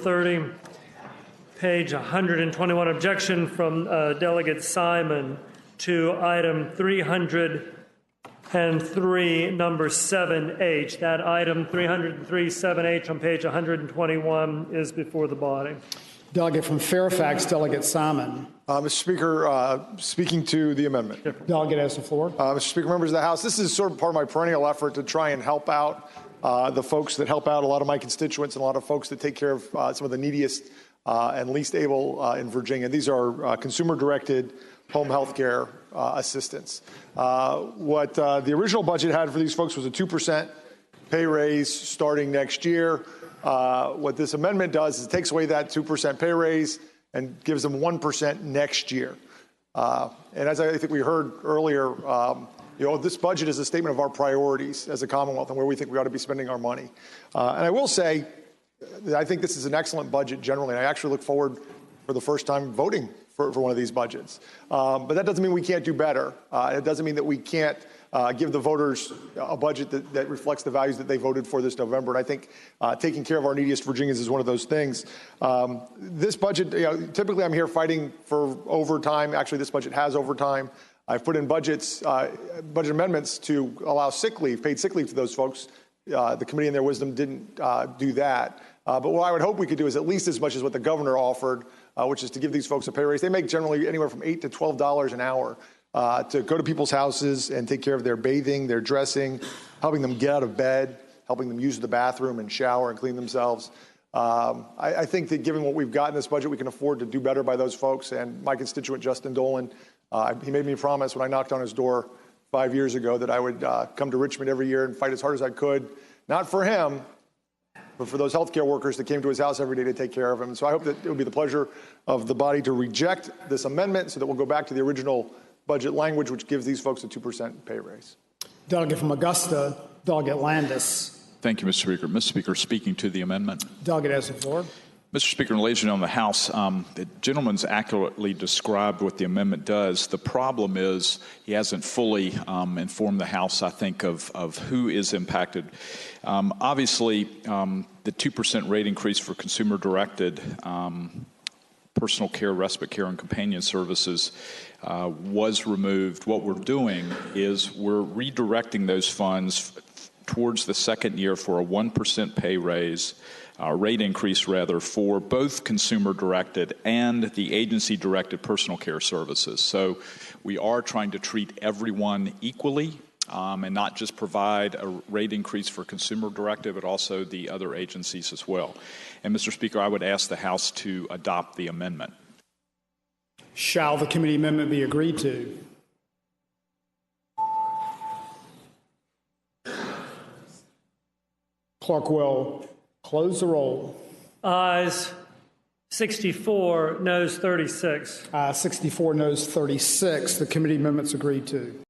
30, page 121, objection from Delegate Simon to item 303, number 7H. That item 303, 7H on page 121 is before the body. Delegate from Fairfax, Delegate Simon. Mr. Speaker, speaking to the amendment. Delegate has the floor. Mr. Speaker, members of the House, this is sort of part of my perennial effort to try and help out the folks that help out a lot of my constituents and a lot of folks that take care of some of the neediest and least able in Virginia. These are consumer-directed home health care assistance. What the original budget had for these folks was a 2% pay raise starting next year. What this amendment does is it takes away that 2% pay raise and gives them 1% next year. And as I think we heard earlier, this budget is a statement of our priorities as a Commonwealth and where we think we ought to be spending our money. And I will say that I think this is an excellent budget generally. And I actually look forward for the first time voting for one of these budgets. But that doesn't mean we can't do better. It doesn't mean that we can't give the voters a budget that reflects the values that they voted for this November. And I think taking care of our neediest Virginians is one of those things. This budget, typically I'm here fighting for overtime. Actually, this budget has overtime. I've put in budget amendments to allow sick leave, paid sick leave to those folks. The committee in their wisdom didn't do that. But what I would hope we could do is at least as much as what the governor offered, which is to give these folks a pay raise. They make generally anywhere from $8 to $12 an hour to go to people's houses and take care of their bathing, their dressing, helping them get out of bed, helping them use the bathroom and shower and clean themselves. I think that given what we've got in this budget, we can afford to do better by those folks. And my constituent, Justin Dolan, he made me a promise when I knocked on his door 5 years ago that I would come to Richmond every year and fight as hard as I could, not for him, but for those healthcare workers that came to his house every day to take care of him. So I hope that it will be the pleasure of the body to reject this amendment so that we'll go back to the original budget language, which gives these folks a 2% pay raise. Delegate from Augusta, Delegate Landis. Thank you, Mr. Speaker. Mr. Speaker, speaking to the amendment. Delegate has the floor. Mr. Speaker, and ladies and gentlemen of the House, the gentleman's accurately described what the amendment does. The problem is he hasn't fully informed the House, I think, of who is impacted. Obviously, the 2% rate increase for consumer-directed personal care, respite care, and companion services was removed. What we're doing is we're redirecting those funds towards the second year for a 1% pay raise, rate increase rather, for both consumer-directed and the agency-directed personal care services. So we are trying to treat everyone equally and not just provide a rate increase for consumer-directed, but also the other agencies as well. And, Mr. Speaker, I would ask the House to adopt the amendment. Shall the committee amendment be agreed to? Clerk will close the roll. Ayes 64, noes 36. 64, noes 36. The committee amendment's agreed to.